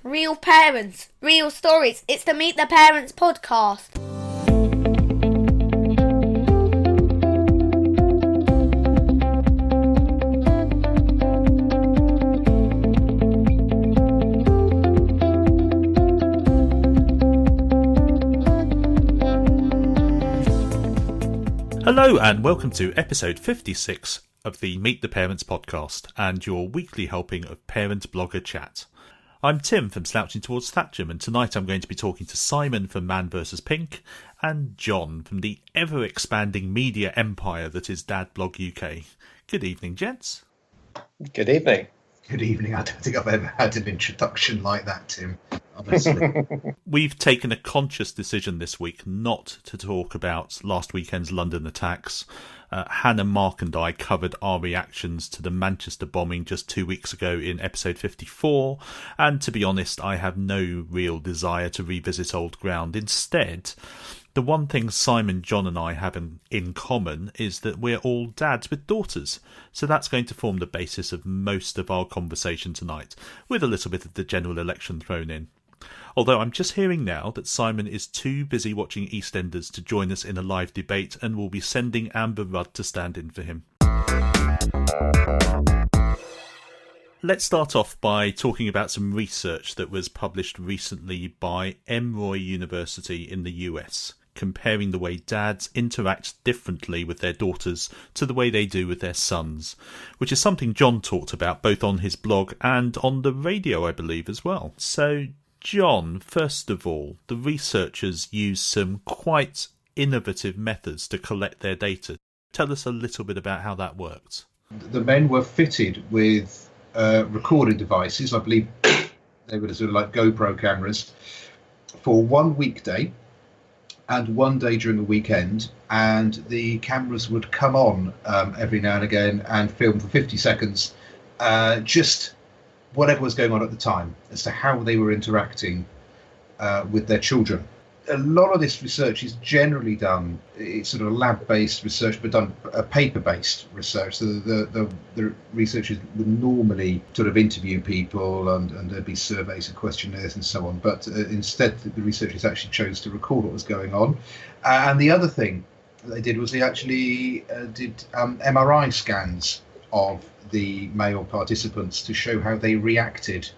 real parents, real stories. It's the Meet the Parents podcast. Hello and welcome to episode 56 of the Meet the Parents podcast and your weekly helping of parent blogger chat. I'm Tim from Slouching Towards Thatcham, and tonight I'm going to be talking to Simon from Man vs Pink and John from the ever-expanding media empire that is Dad Blog UK. Good evening, gents. Good evening. Good evening. I don't think I've ever had an introduction like that, Tim, honestly. We've taken a conscious decision this week not to talk about last weekend's London attacks. Hannah, Mark and I covered our reactions to the Manchester bombing just 2 weeks ago in episode 54, and to be honest, I have no real desire to revisit old ground. Instead, the one thing Simon, John and I have in common is that we're all dads with daughters, so that's going to form the basis of most of our conversation tonight, with a little bit of the general election thrown in. Although I'm just hearing now that Simon is too busy watching EastEnders to join us in a live debate and will be sending Amber Rudd to stand in for him. Let's start off by talking about some research that was published recently by Emory University in the US, comparing the way dads interact differently with their daughters to the way they do with their sons, which is something John talked about both on his blog and on the radio, I believe, as well. So, John, first of all, the researchers used some quite innovative methods to collect their data. Tell us a little bit about how that worked. The men were fitted with recording devices. I believe they were sort of like GoPro cameras for one weekday and one day during the weekend, and the cameras would come on every now and again and film for 50 seconds just whatever was going on at the time as to how they were interacting with their children. A lot of this research is generally done, it's sort of lab-based research, but done paper-based research. So the researchers would normally sort of interview people and there'd be surveys and questionnaires and so on. But instead, the researchers actually chose to record what was going on. And the other thing they did was they actually did MRI scans of the male participants to show how they reacted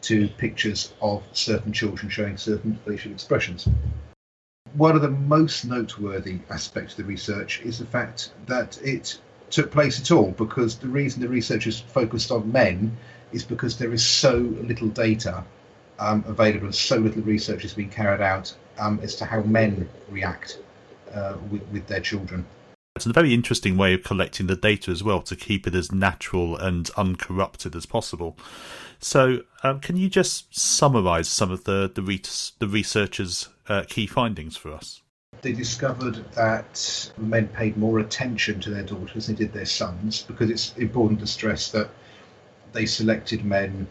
to pictures of certain children showing certain facial expressions. One of the most noteworthy aspects of the research is the fact that it took place at all, because the reason the researchers focused on men is because there is so little data available, and so little research has been carried out as to how men react with their children. It's a very interesting way of collecting the data as well, to keep it as natural and uncorrupted as possible. So can you just summarise some of the researchers' key findings for us? They discovered that men paid more attention to their daughters than they did their sons, because it's important to stress that they selected men.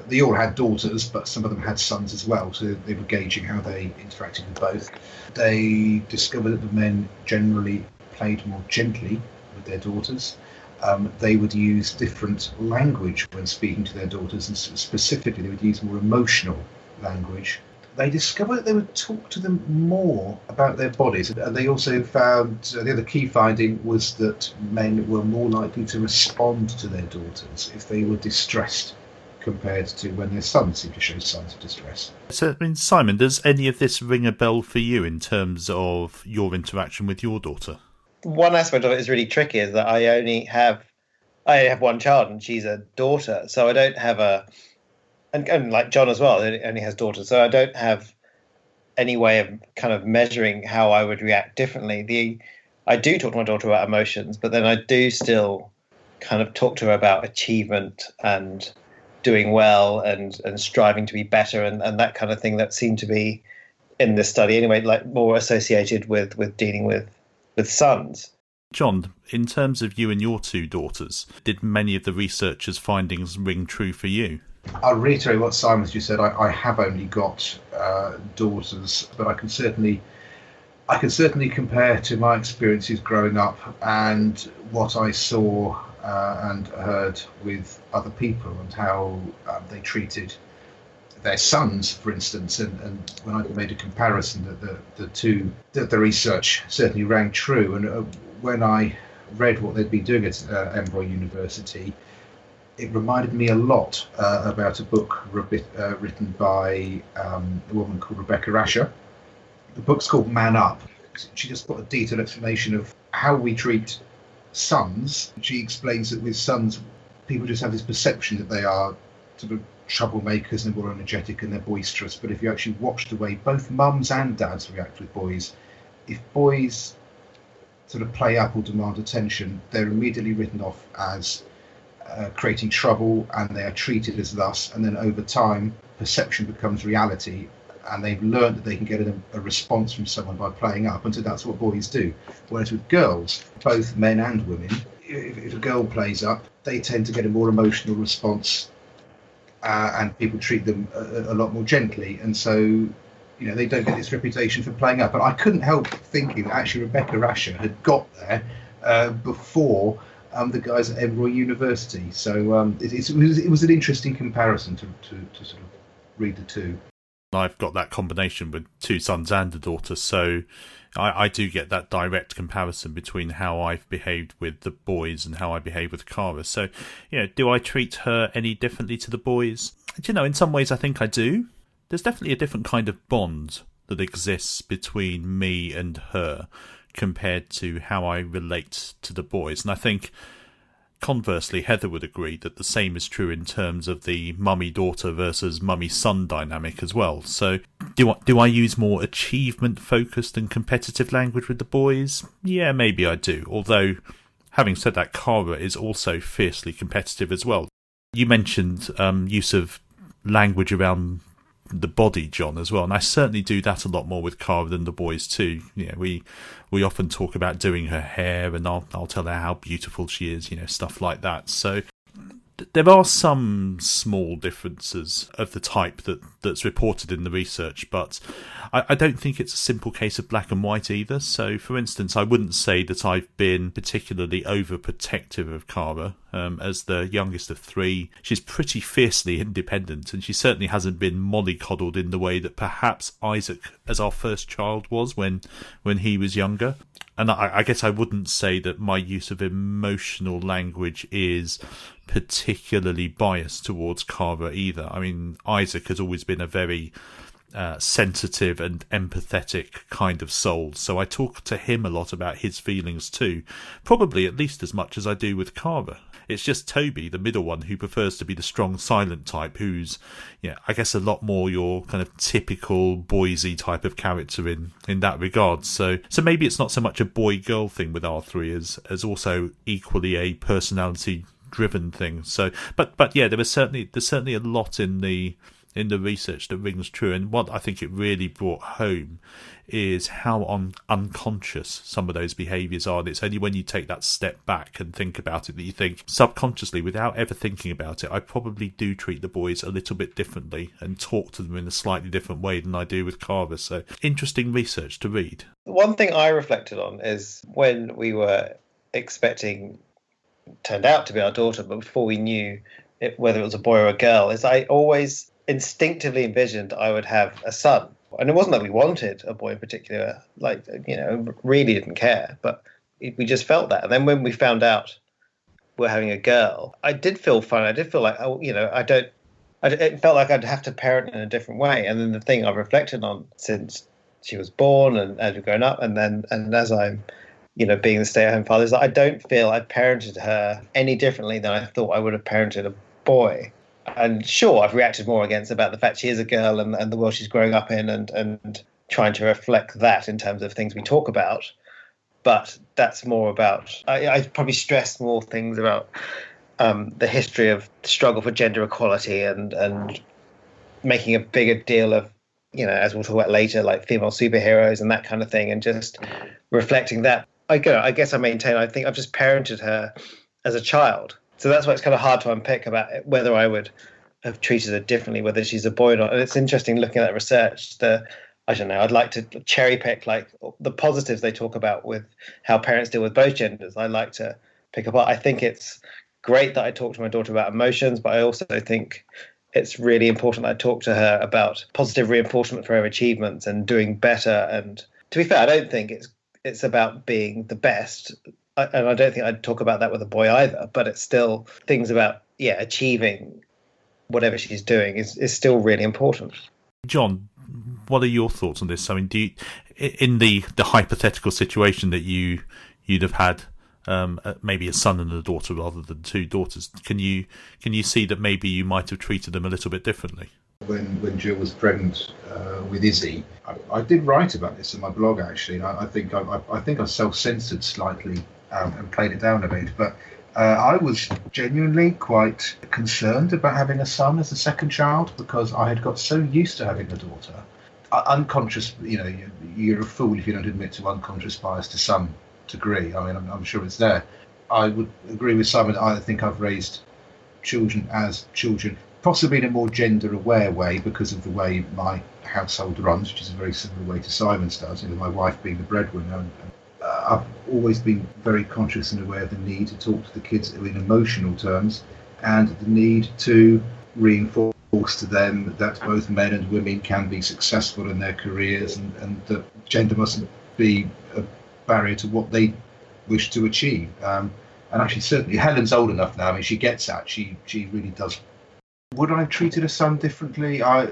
They all had daughters, but some of them had sons as well, so they were gauging how they interacted with both. They discovered that the men generally played more gently with their daughters. They would use different language when speaking to their daughters, and specifically they would use more emotional language. They discovered that they would talk to them more about their bodies, and they also found the other key finding was that men were more likely to respond to their daughters if they were distressed compared to when their sons seemed to show signs of distress. So, I mean, Simon, does any of this ring a bell for you in terms of your interaction with your daughter? One aspect of it is really tricky, is that I only have one child and she's a daughter, so I don't have and like John as well, he only has daughters, so I don't have any way of kind of measuring how I would react differently. I do talk to my daughter about emotions, but then I do still kind of talk to her about achievement and doing well and striving to be better and that kind of thing that seemed to be in this study anyway, like more associated with dealing with sons. John, in terms of you and your two daughters, did many of the researchers' findings ring true for you? I'll reiterate what Simon's just said. I have only got daughters, but I can certainly compare to my experiences growing up and what I saw and heard with other people and how they treated their sons, for instance. And when I made a comparison, the two, the research certainly rang true. And when I read what they'd been doing at Edinburgh University, it reminded me a lot about a book written by a woman called Rebecca Asher. The book's called Man Up. She just put a detailed explanation of how we treat sons. She explains that with sons, people just have this perception that they are sort of troublemakers and they're more energetic and they're boisterous. But if you actually watch the way both mums and dads react with boys, if boys sort of play up or demand attention, they're immediately written off as creating trouble, and they are treated as thus. And then over time, perception becomes reality, and they've learned that they can get a response from someone by playing up, and so that's what boys do. Whereas with girls, both men and women, if a girl plays up, they tend to get a more emotional response, and people treat them a lot more gently, and so they don't get this reputation for playing up. But I couldn't help thinking that actually Rebecca Asher had got there before the guys at Edinburgh University. So it was an interesting comparison to sort of read the two. I've got that combination with two sons and a daughter, so I do get that direct comparison between how I've behaved with the boys and how I behave with Cara. So, do I treat her any differently to the boys? In some ways I think I do. There's definitely a different kind of bond that exists between me and her compared to how I relate to the boys. And I think, conversely, Heather would agree that the same is true in terms of the mummy-daughter versus mummy-son dynamic as well. So do I use more achievement-focused and competitive language with the boys? Yeah, maybe I do. Although, having said that, Cara is also fiercely competitive as well. You mentioned use of language around the body, John, as well, and I certainly do that a lot more with Cara than the boys too. We often talk about doing her hair, and I'll tell her how beautiful she is, stuff like that. So there are some small differences of the type that's reported in the research, but I don't think it's a simple case of black and white either. So, for instance, I wouldn't say that I've been particularly overprotective of Cara. As the youngest of three, she's pretty fiercely independent, and she certainly hasn't been mollycoddled in the way that perhaps Isaac, as our first child, was when he was younger. And I guess I wouldn't say that my use of emotional language is particularly biased towards Cara either. I mean, Isaac has always been a very sensitive and empathetic kind of soul, so I talk to him a lot about his feelings too, probably at least as much as I do with Cara. It's just Toby, the middle one, who prefers to be the strong, silent type, who's, I guess, a lot more your kind of typical Boise type of character in that regard. So maybe it's not so much a boy-girl thing with R3 as also equally a personality-driven thing. So, but yeah, there's certainly a lot in the research that rings true, and what I think it really brought home is how unconscious some of those behaviours are. And it's only when you take that step back and think about it that you think, subconsciously, without ever thinking about it, I probably do treat the boys a little bit differently and talk to them in a slightly different way than I do with Cara. So, interesting research to read. One thing I reflected on is when we were expecting, turned out to be our daughter, but before we knew whether it was a boy or a girl, is I always instinctively envisioned I would have a son. And it wasn't that we wanted a boy in particular, really didn't care, but we just felt that. And then when we found out we're having a girl, I did feel fun. I did feel like, it felt like I'd have to parent in a different way. And then the thing I've reflected on since she was born and as we've grown up, and as I'm, being the stay-at-home father, is that I don't feel I've parented her any differently than I thought I would have parented a boy. And sure, I've reacted more about the fact she is a girl and the world she's growing up in, and trying to reflect that in terms of things we talk about. But that's more about, I probably stressed more things about the history of struggle for gender equality and making a bigger deal of, as we'll talk about later, like female superheroes and that kind of thing, and just reflecting that. I guess I maintain, I think I've just parented her as a child. So that's why it's kind of hard to unpick about whether I would have treated her differently, whether she's a boy or not. And it's interesting looking at that research. I don't know, I'd like to cherry pick like the positives they talk about with how parents deal with both genders. I like to pick apart. I think it's great that I talk to my daughter about emotions, but I also think it's really important I talk to her about positive reinforcement for her achievements and doing better. And to be fair, I don't think it's about being the best. And I don't think I'd talk about that with a boy either, but it's still things about, achieving whatever she's doing is still really important. John, what are your thoughts on this? I mean, in the hypothetical situation that you'd have had, maybe a son and a daughter rather than two daughters, can you see that maybe you might have treated them a little bit differently? When Jill was pregnant with Izzy, I did write about this in my blog actually. And I think I self-censored slightly and played it down a bit, but I was genuinely quite concerned about having a son as a second child because I had got so used to having a daughter. Unconscious, you're a fool if you don't admit to unconscious bias to some degree. I mean, I'm sure it's there. I would agree with Simon. I think I've raised children as children, possibly in a more gender-aware way because of the way my household runs, which is a very similar way to Simon's does. My wife being the breadwinner. And, I've always been very conscious and aware of the need to talk to the kids in emotional terms and the need to reinforce to them that both men and women can be successful in their careers and that gender mustn't be a barrier to what they wish to achieve. And actually, certainly, Helen's old enough now. I mean, she gets that. She really does. Would I have treated a son differently? I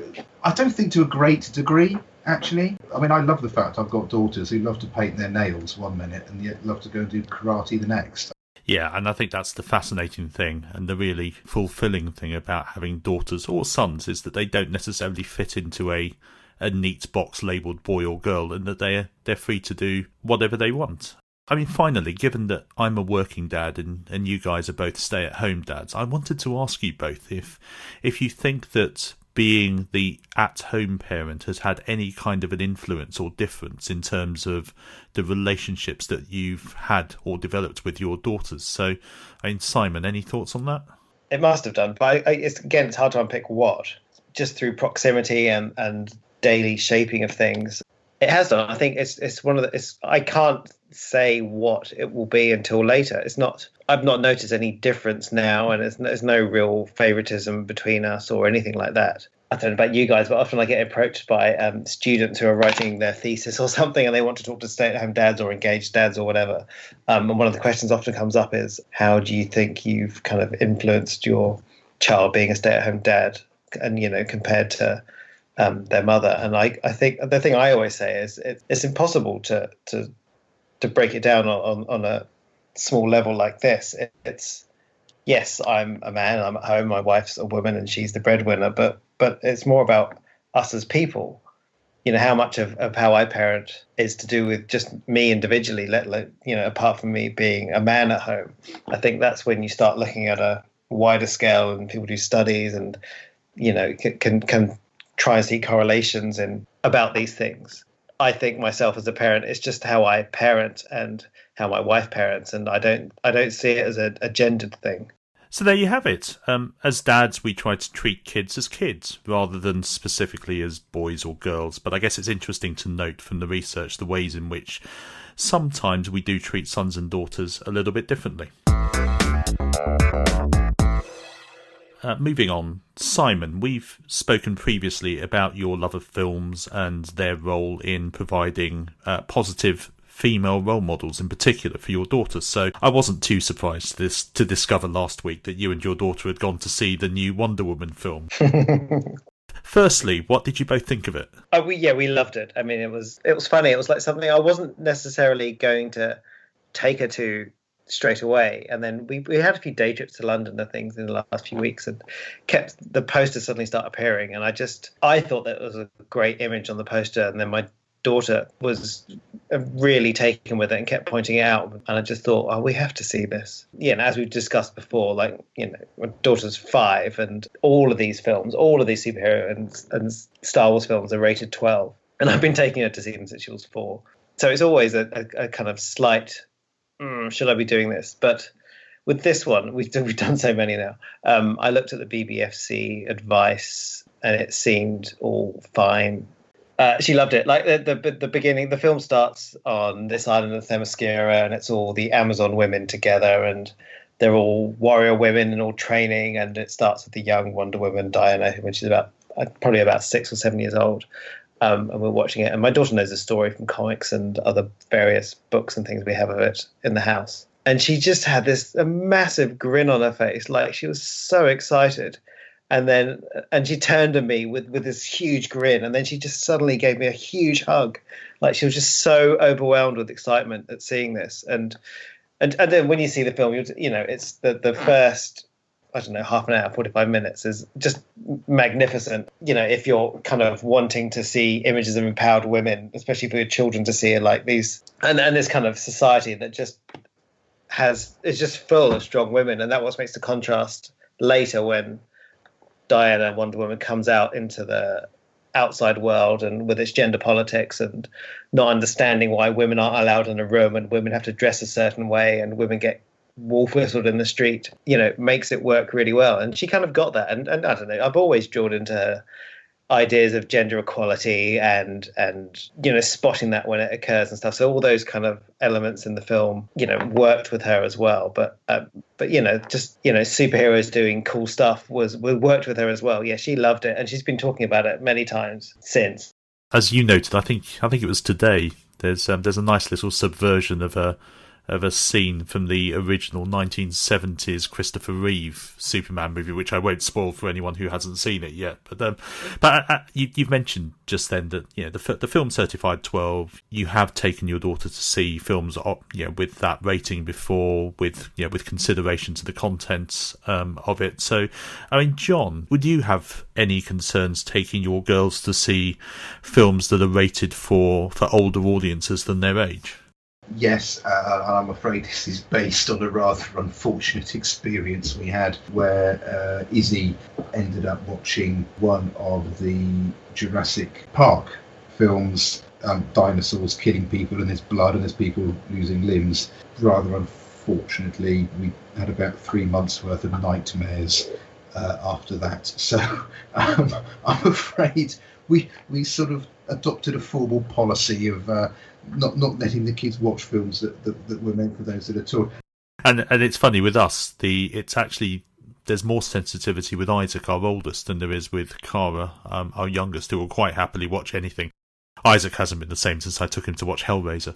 don't think to a great degree, actually. I mean, I love the fact I've got daughters who love to paint their nails one minute and yet love to go and do karate the next. Yeah, and I think that's the fascinating thing and the really fulfilling thing about having daughters or sons is that they don't necessarily fit into a neat box labelled boy or girl and that they're free to do whatever they want. I mean, finally, given that I'm a working dad and you guys are both stay-at-home dads, I wanted to ask you both if you think that being the at-home parent has had any kind of an influence or difference in terms of the relationships that you've had or developed with your daughters. So, I mean, Simon, any thoughts on that? It must have done, but it's hard to unpick what. Just through proximity and daily shaping of things, it has done. I think it's one of the. I can't say what it will be until later. It's not. I've not noticed any difference now, and there's no real favoritism between us or anything like that. I don't know about you guys, but often I get approached by students who are writing their thesis or something, and they want to talk to stay-at-home dads or engaged dads or whatever. And one of the questions often comes up is, how do you think you've kind of influenced your child being a stay-at-home dad, and compared to their mother? And I think the thing I always say is it's impossible to break it down on a small level like this. It's yes, I'm a man, I'm at home, my wife's a woman, and she's the breadwinner. But it's more about us as people. How much of how I parent is to do with just me individually, apart from me being a man at home. I think that's when you start looking at a wider scale and people do studies and, can try and see correlations about these things. I think myself as a parent, it's just how I parent and how my wife parents, and I don't see it as a gendered thing. So there you have it. As dads, we try to treat kids as kids rather than specifically as boys or girls. But I guess it's interesting to note from the research the ways in which sometimes we do treat sons and daughters a little bit differently. Moving on, Simon, we've spoken previously about your love of films and their role in providing positive female role models, in particular for your daughters. So I wasn't too surprised to discover last week that you and your daughter had gone to see the new Wonder Woman film. Firstly, what did you both think of it? We loved it. I mean, it was funny. It was like something I wasn't necessarily going to take her to straight away, and then we had a few day trips to London and things in the last few weeks, and kept the poster suddenly start appearing, and I thought that was a great image on the poster, and then my daughter was really taken with it and kept pointing it out, and I just thought, we have to see this. And as we've discussed before, my daughter's 5, and all of these films, all of these superhero and Star Wars films are rated 12, and I've been taking her to see them since she was 4. So it's always a kind of slight, should I be doing this? But with this one, we've done so many now. I looked at the BBFC advice, and it seemed all fine. She loved it. Like the beginning, the film starts on this island of Themyscira, and it's all the Amazon women together, and they're all warrior women and all training, and it starts with the young Wonder Woman Diana when she's probably about 6 or 7 years old. And we're watching it, and my daughter knows the story from comics and other various books and things we have of it in the house. And she just had a massive grin on her face, like she was so excited. And she turned to me with this huge grin, and then she just suddenly gave me a huge hug, like she was just so overwhelmed with excitement at seeing this. And then when you see the film, it's the first, I don't know, half an hour, 45 minutes is just magnificent. If you're kind of wanting to see images of empowered women, especially for your children to see it like these, and this kind of society that just is just full of strong women. And that what makes the contrast later when Diana, Wonder Woman, comes out into the outside world and with its gender politics and not understanding why women aren't allowed in a room and women have to dress a certain way and women get wolf whistled in the street, makes it work really well. And she kind of got that. And I don't know, I've always drawn into her ideas of gender equality and spotting that when it occurs and stuff. So all those kind of elements in the film, worked with her as well. But superheroes doing cool stuff worked with her as well. Yeah, she loved it, and she's been talking about it many times since. As you noted, I think it was today. There's a nice little subversion of a scene from the original 1970s Christopher Reeve Superman movie, which I won't spoil for anyone who hasn't seen it yet. But you've mentioned just then that the film certified 12. You have taken your daughter to see films with that rating before, with consideration to the contents of it. So, I mean, John, would you have any concerns taking your girls to see films that are rated for older audiences than their age? Yes, and I'm afraid this is based on a rather unfortunate experience we had where Izzy ended up watching one of the Jurassic Park films, dinosaurs killing people and there's blood and there's people losing limbs. Rather unfortunately, we had about 3 months worth of nightmares after that. So I'm afraid we sort of adopted a formal policy of not letting the kids watch films that were meant for those that are taught. And it's funny with us, it's actually, there's more sensitivity with Isaac, our oldest, than there is with Cara, our youngest, who will quite happily watch anything. Isaac hasn't been the same since I took him to watch Hellraiser.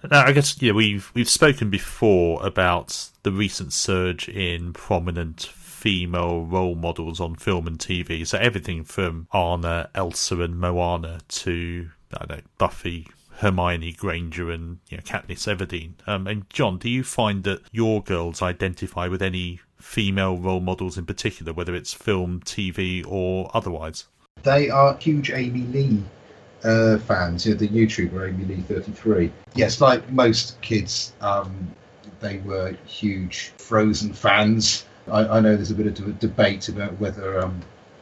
Now, I guess we've spoken before about the recent surge in prominent female role models on film and TV. So everything from Anna, Elsa and Moana to, I don't know, Buffy, Hermione Granger and Katniss Everdeen. And John, do you find that your girls identify with any female role models in particular, whether it's film, TV or otherwise? They are huge Amy Lee fans, the YouTuber Amy Lee 33. Yes, like most kids, they were huge Frozen fans. I know there's a bit of a debate about whether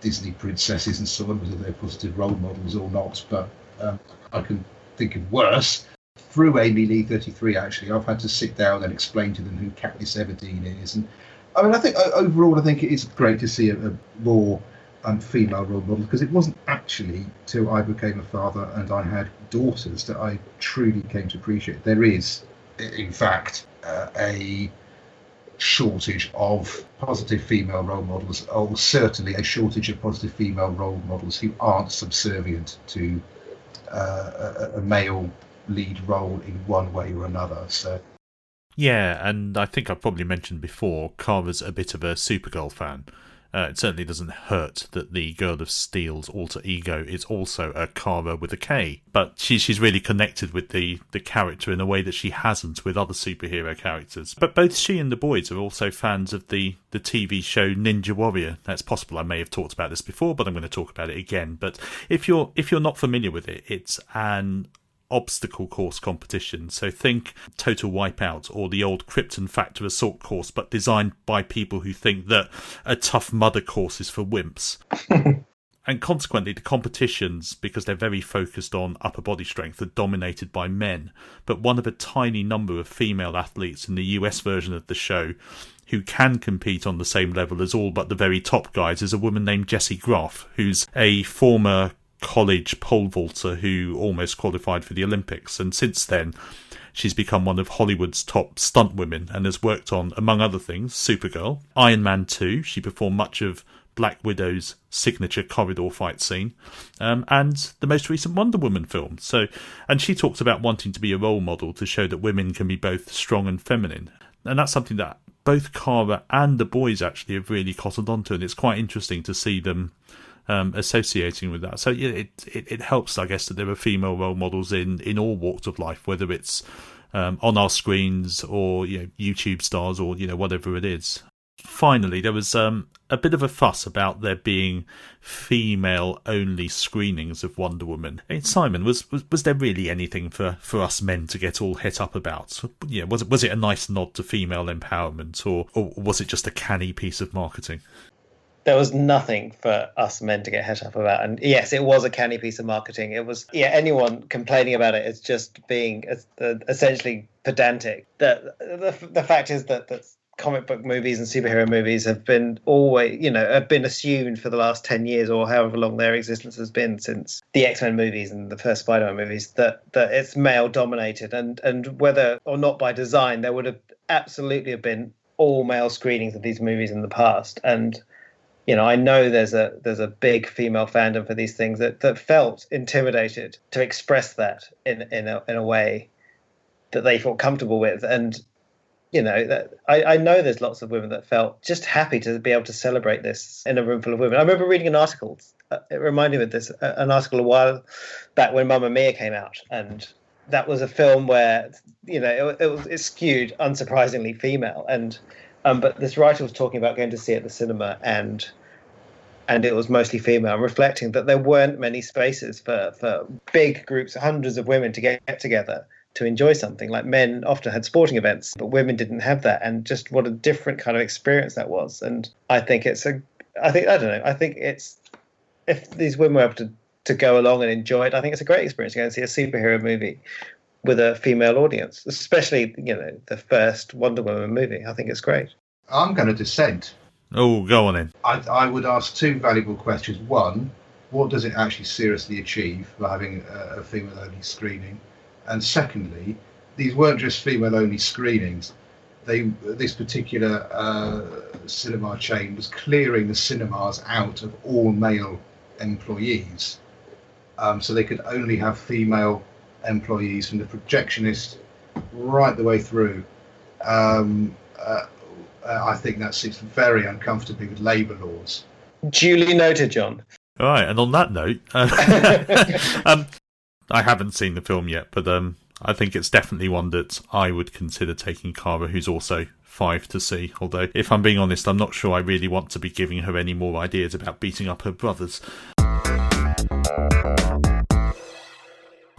Disney princesses and so on, whether they're positive role models or not, but I can think of worse. Through Amy Lee 33, actually, I've had to sit down and explain to them who Katniss Everdeen is. And I mean, I think overall, I think it is great to see a more female role model, because it wasn't actually till I became a father and I had daughters that I truly came to appreciate. There is, in fact, a shortage of positive female role models, or certainly a shortage of positive female role models who aren't subservient to a male lead role in one way or another. So yeah, and I think I've probably mentioned before, Cara's a bit of a Supergirl fan. It certainly doesn't hurt that the Girl of Steel's alter ego is also a Cara with a K, but she's really connected with the character in a way that she hasn't with other superhero characters. But both she and the boys are also fans of the TV show Ninja Warrior. That's possible I may have talked about this before, but I'm going to talk about it again. But if you're not familiar with it, it's an obstacle course competition. So think Total Wipeout or the old Krypton Factor Assault course, but designed by people who think that a Tough Mudder course is for wimps. And consequently, the competitions, because they're very focused on upper body strength, are dominated by men. But one of a tiny number of female athletes in the US version of the show who can compete on the same level as all but the very top guys is a woman named Jessie Graf, who's a former college pole vaulter who almost qualified for the Olympics, and since then she's become one of Hollywood's top stunt women and has worked on, among other things, Supergirl, Iron Man 2. She performed much of Black Widow's signature corridor fight scene, and the most recent Wonder Woman film. And she talks about wanting to be a role model to show that women can be both strong and feminine. And that's something that both Cara and the boys actually have really cottoned onto, and it's quite interesting to see them associating with that. So yeah, it helps, I guess, that there are female role models in all walks of life, whether it's on our screens or YouTube stars or whatever it is. Finally, there was a bit of a fuss about there being female-only screenings of Wonder Woman. Hey, Simon, was there really anything for us men to get all het up about? Was it a nice nod to female empowerment, or was it just a canny piece of marketing? There was nothing for us men to get het up about. And yes, it was a canny piece of marketing. It was, anyone complaining about it is just being essentially pedantic. The fact is that comic book movies and superhero movies have been assumed for the last 10 years or however long their existence has been since the X-Men movies and the first Spider-Man movies, that it's male dominated, and whether or not by design, there would have absolutely have been all male screenings of these movies in the past. And I know there's a big female fandom for these things that felt intimidated to express that in a way that they felt comfortable with. And I know there's lots of women that felt just happy to be able to celebrate this in a room full of women. I remember reading an article. It reminded me of this, an article a while back when Mamma Mia came out, and that was a film where it skewed unsurprisingly female, and but this writer was talking about going to see it at the cinema, and it was mostly female, reflecting that there weren't many spaces for big groups, hundreds of women to get together to enjoy something. Like, men often had sporting events, but women didn't have that, and just what a different kind of experience that was. And I think it's if these women were able to go along and enjoy it, I think it's a great experience to go and see a superhero movie with a female audience, especially the first Wonder Woman movie. I think it's great. I'm going to dissent. Oh, go on in. I would ask two valuable questions. One, what does it actually seriously achieve by having a female-only screening? And secondly, these weren't just female-only screenings. This particular cinema chain was clearing the cinemas out of all male employees, so they could only have female employees, from the projectionist right the way through. I think that sits very uncomfortably with labour laws. Duly noted, John. All right, and on that note, I haven't seen the film yet, but I think it's definitely one that I would consider taking Cara, who's also 5, to see. Although, if I'm being honest, I'm not sure I really want to be giving her any more ideas about beating up her brothers.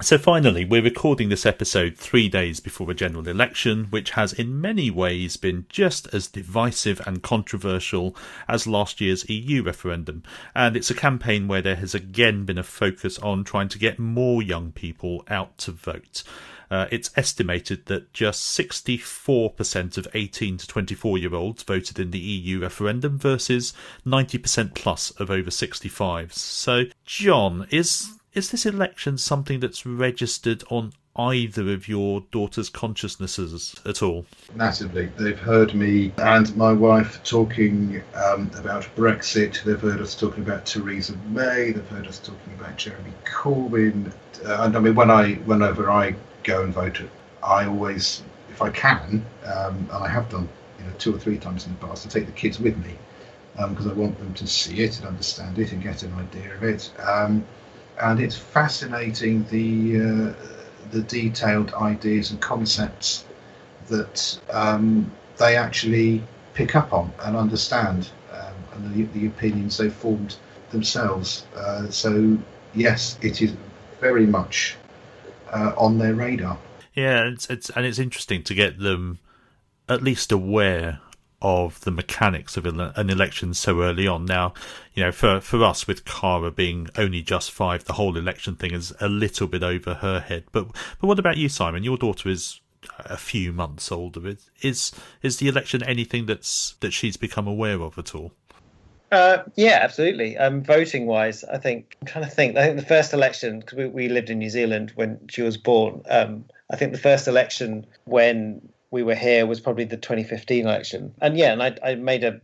So finally, we're recording this episode 3 days before a general election, which has in many ways been just as divisive and controversial as last year's EU referendum. And it's a campaign where there has again been a focus on trying to get more young people out to vote. It's estimated that just 64% of 18 to 24-year-olds voted in the EU referendum versus 90% plus of over 65s. So, John, is this election something that's registered on either of your daughter's consciousnesses at all? Massively. They've heard me and my wife talking about Brexit. They've heard us talking about Theresa May. They've heard us talking about Jeremy Corbyn. And I mean, whenever I go and vote, I always, if I can, and I have done 2 or 3 times in the past, I take the kids with me because I want them to see it and understand it and get an idea of it. And it's fascinating the detailed ideas and concepts that they actually pick up on and understand, and the opinions they've formed themselves. So yes, it is very much on their radar. Yeah, it's interesting to get them at least aware of the mechanics of an election so early on. Now, for us, with Cara being only just 5, the whole election thing is a little bit over her head. But what about you, Simon? Your daughter is a few months older. Is the election anything that she's become aware of at all? Yeah, absolutely. Voting wise, I think the first election, because we lived in New Zealand when she was born, I think the first election when we were here was probably the 2015 election. And yeah, and I made a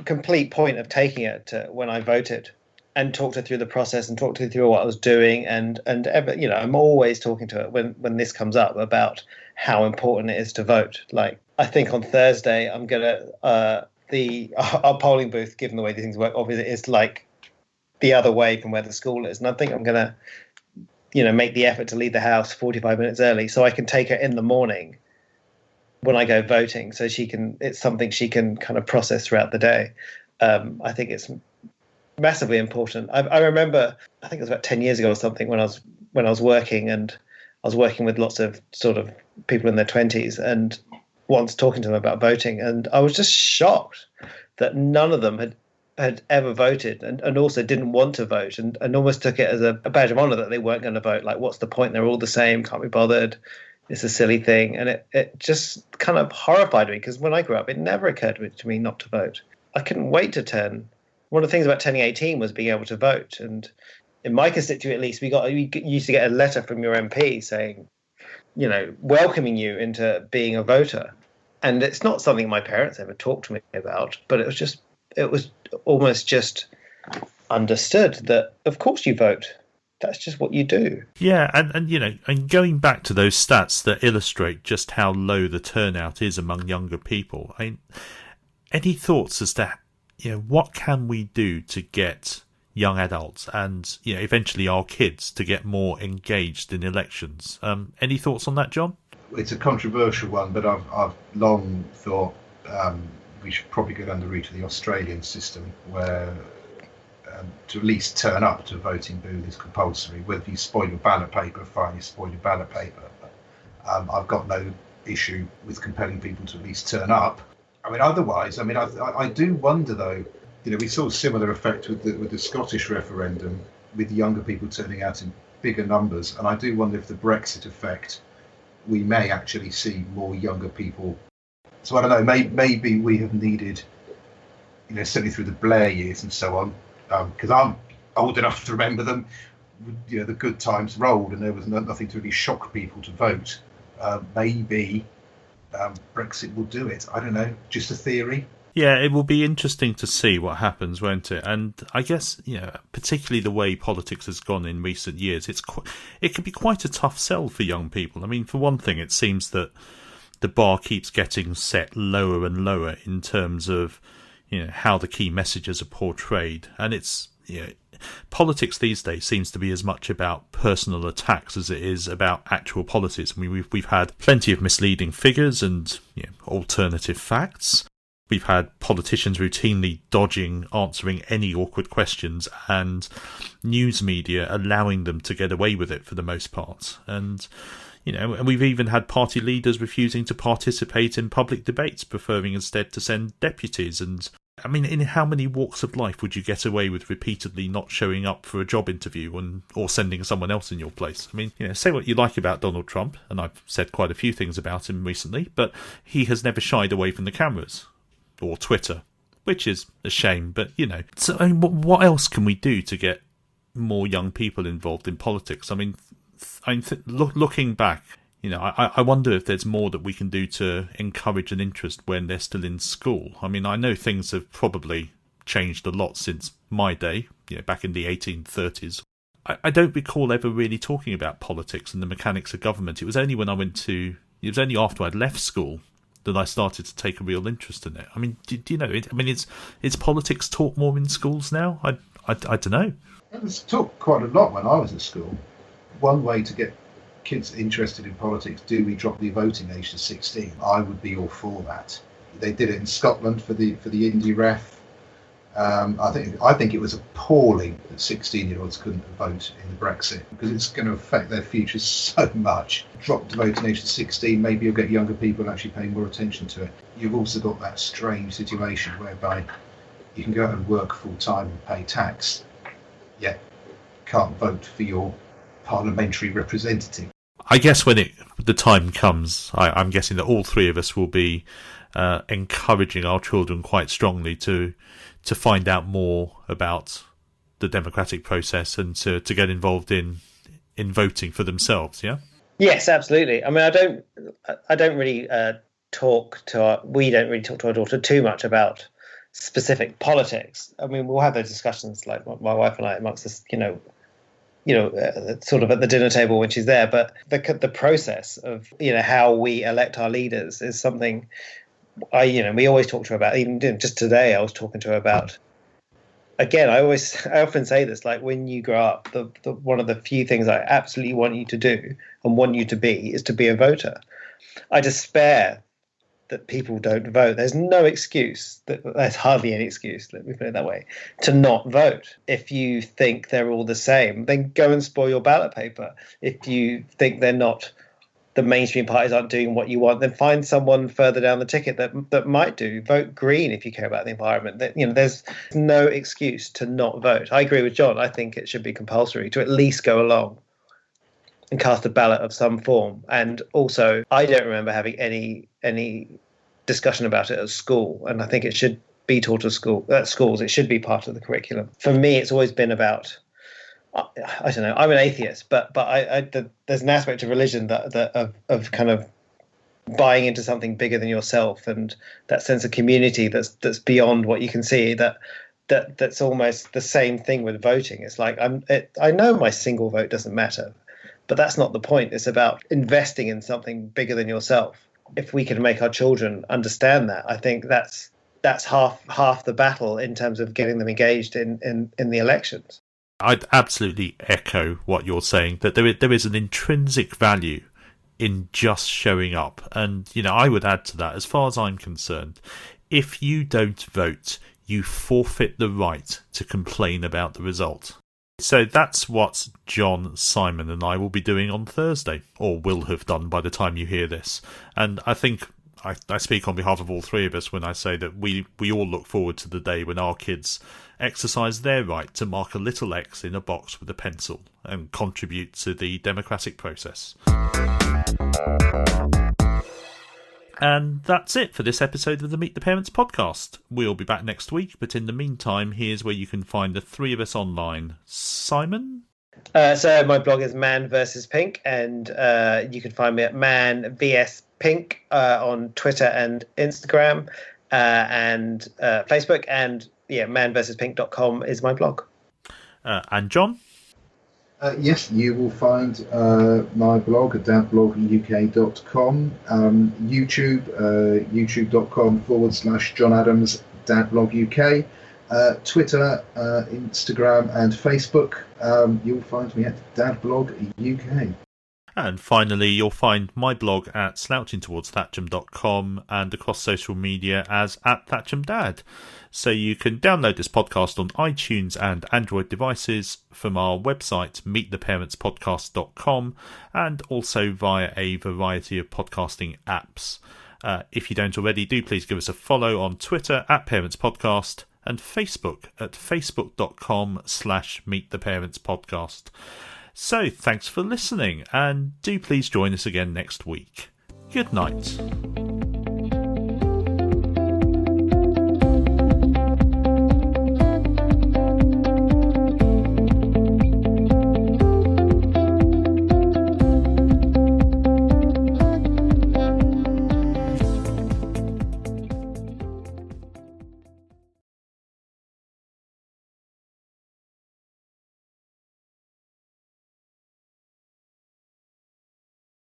complete point of taking it to when I voted and talked her through the process and talked her through what I was doing. And ever, I'm always talking to her when this comes up about how important it is to vote. Like, I think on Thursday, I'm going to, our polling booth, given the way these things work, obviously is like the other way from where the school is. And I think I'm going to, make the effort to leave the house 45 minutes early so I can take her in the morning when I go voting, so it's something she can kind of process throughout the day. I think it's massively important. I remember, I think it was about 10 years ago or something, when I was working, and I was working with lots of sort of people in their 20s, and once talking to them about voting, and I was just shocked that none of them had ever voted, and also didn't want to vote, and almost took it as a badge of honor that they weren't going to vote. Like, what's the point? They're all the same, can't be bothered. It's a silly thing. And it just kind of horrified me, because when I grew up, it never occurred to me not to vote. I couldn't wait to turn. One of the things about turning 18 was being able to vote. And in my constituency, at least, we used to get a letter from your MP saying, welcoming you into being a voter. And it's not something my parents ever talked to me about, but it was almost just understood that, of course, you vote. That's just what you do. Yeah, and going back to those stats that illustrate just how low the turnout is among younger people, any thoughts as to what can we do to get young adults and eventually our kids to get more engaged in elections? Any thoughts on that, John? It's a controversial one, but I've long thought we should probably go down the route of the Australian system, where to at least turn up to a voting booth is compulsory. Whether you spoil your ballot paper, fine, you spoil your ballot paper. But, I've got no issue with compelling people to at least turn up. Otherwise, I do wonder though. We saw a similar effect with the Scottish referendum, with younger people turning out in bigger numbers, and I do wonder if the Brexit effect, we may actually see more younger people. So I don't know. Maybe we have needed, certainly through the Blair years and so on. Because I'm old enough to remember them, the good times rolled and there was nothing to really shock people to vote. Maybe Brexit will do it. I don't know, just a theory. Yeah, it will be interesting to see what happens, won't it? And I guess, particularly the way politics has gone in recent years, it can be quite a tough sell for young people. For one thing, it seems that the bar keeps getting set lower and lower in terms of how the key messages are portrayed, and it's politics these days seems to be as much about personal attacks as it is about actual policies. We've had plenty of misleading figures and alternative facts. We've had politicians routinely dodging answering any awkward questions, and news media allowing them to get away with it for the most part. And and we've even had party leaders refusing to participate in public debates, preferring instead to send deputies. And in how many walks of life would you get away with repeatedly not showing up for a job interview or sending someone else in your place? Say what you like about Donald Trump, and I've said quite a few things about him recently, but he has never shied away from the cameras or Twitter, which is a shame. But, so what else can we do to get more young people involved in politics? Looking back, I wonder if there's more that we can do to encourage an interest when they're still in school. I know things have probably changed a lot since my day, back in the 1830s. I don't recall ever really talking about politics and the mechanics of government. It was only after I'd left school that I started to take a real interest in it. Do you know it? Is politics taught more in schools now? I don't know. It was taught quite a lot when I was at school. One way to get kids interested in politics, do we drop the voting age to 16? I would be all for that. They did it in Scotland for the Indie ref. I think it was appalling that 16-year-olds couldn't vote in the Brexit, because it's going to affect their futures so much. Drop the voting age to 16, maybe you'll get younger people actually paying more attention to it. You've also got that strange situation whereby you can go out and work full time and pay tax, yet can't vote for your parliamentary representative. I guess when the time comes, I'm guessing that all three of us will be encouraging our children quite strongly to find out more about the democratic process and to get involved in voting for themselves. Yeah. Yes, absolutely. I mean, I don't really we don't really talk to our daughter too much about specific politics. I mean, we'll have those discussions, like my wife and I, amongst us, sort of at the dinner table when she's there. But the process of how we elect our leaders is something we always talk to her about. Even just today, I was talking to her about. Again, I often say this, like, when you grow up, the one of the few things I absolutely want you to do and want you to be is to be a voter. I despair that people don't vote. There's no excuse, there's hardly any excuse, let me put it that way, to not vote. If you think they're all the same, then go and spoil your ballot paper. If you think the mainstream parties aren't doing what you want, then find someone further down the ticket that might do. Vote Green if you care about the environment. There's no excuse to not vote. I agree with John. I think it should be compulsory to at least go along and cast a ballot of some form. And also, I don't remember having any discussion about it at school, and I think it should be taught at schools. It should be part of the curriculum. For me, it's always been about, I don't know. I'm an atheist, but there's an aspect of religion of kind of buying into something bigger than yourself, and that sense of community that's beyond what you can see. That's almost the same thing with voting. It's like I know my single vote doesn't matter, but that's not the point. It's about investing in something bigger than yourself. If we can make our children understand that, I think that's half the battle in terms of getting them engaged in the elections. I'd absolutely echo what you're saying, that there is an intrinsic value in just showing up. And, I would add to that, as far as I'm concerned, if you don't vote, you forfeit the right to complain about the result. So that's what John, Simon and I will be doing on Thursday, or will have done by the time you hear this. And I think I speak on behalf of all three of us when I say that we all look forward to the day when our kids exercise their right to mark a little X in a box with a pencil and contribute to the democratic process. And that's it for this episode of the Meet the Parents podcast. We'll be back next week, but in the meantime, here's where you can find the three of us online. Simon? So my blog is Man vs Pink, and you can find me at Man vs Pink on Twitter and Instagram and Facebook, and manversuspink.com is my blog. And John? Yes, you will find my blog at dadbloguk.com, YouTube, youtube.com/John Adams dadbloguk, Twitter, Instagram and Facebook. You'll find me at dadbloguk. And finally, you'll find my blog at slouchingtowardsthatcham.com and across social media as @ThatchamDad. So you can download this podcast on iTunes and Android devices from our website, meettheparentspodcast.com, and also via a variety of podcasting apps. If you don't already, do please give us a follow on Twitter @ParentsPodcast and Facebook at facebook.com/meettheparentspodcast. So thanks for listening, and do please join us again next week. Good night.